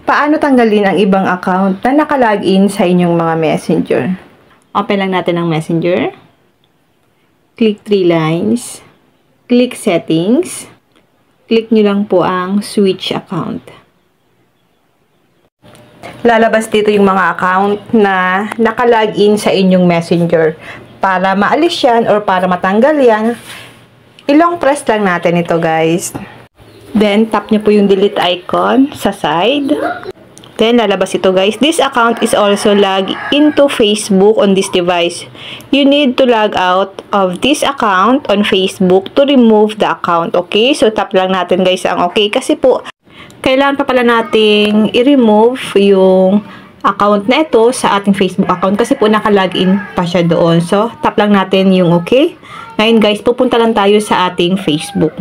Paano tanggalin ang ibang account na nakalagin sa inyong mga messenger? Open lang natin ang messenger. Click 3 lines. Click settings. Click nyo lang po ang switch account. Lalabas dito yung mga account na nakalagin sa inyong messenger. Para maalis yan or para matanggal yan, ilong press lang natin ito guys. Then, tap nyo po yung delete icon sa side. Then, lalabas ito guys. This account is also logged into Facebook on this device. You need to log out of this account on Facebook to remove the account. Okay? So, tap lang natin guys ang okay. Kasi po, kailangan pa pala nating i-remove yung account na ito sa ating Facebook account. Kasi po, nakalogin pa siya doon. So, tap lang natin yung okay. Ngayon guys, pupunta lang tayo sa ating Facebook.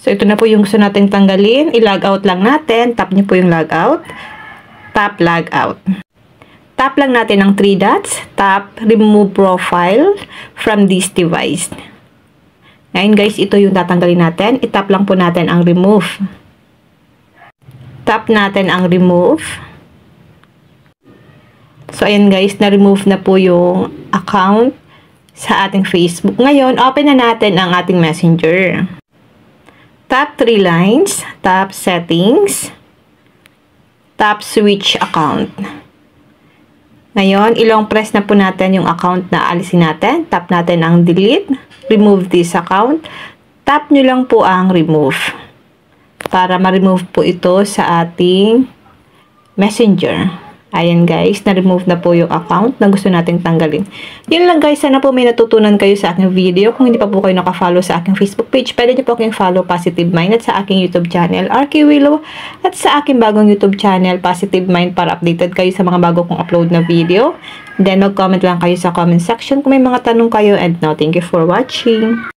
So, ito na po yung gusto natin tanggalin. I-log out lang natin. Tap nyo po yung log out. Tap log out. Tap lang natin ang 3 dots. Tap remove profile from this device. Ngayon guys, ito yung tatanggalin natin. I-tap lang po natin ang remove. Tap natin ang remove. So, ayan guys, na-remove na po yung account sa ating Facebook. Ngayon, open na natin ang ating messenger. Tap 3 lines, tap settings, tap switch account. Ngayon, ilong press na po natin yung account na alisin natin. Tap natin ang delete, remove this account. Tap nyo lang po ang remove para ma-remove po ito sa ating messenger. Ayan guys, na-remove na po yung account na gusto nating tanggalin. Yun lang guys, sana po may natutunan kayo sa aking video. Kung hindi pa po kayo nakafollow sa aking Facebook page, pwede nyo po aking follow Positive Mind at sa aking YouTube channel, RK Willow, at sa aking bagong YouTube channel, Positive Mind, para updated kayo sa mga bago kong upload na video. Then mag-comment lang kayo sa comment section kung may mga tanong kayo, and now thank you for watching.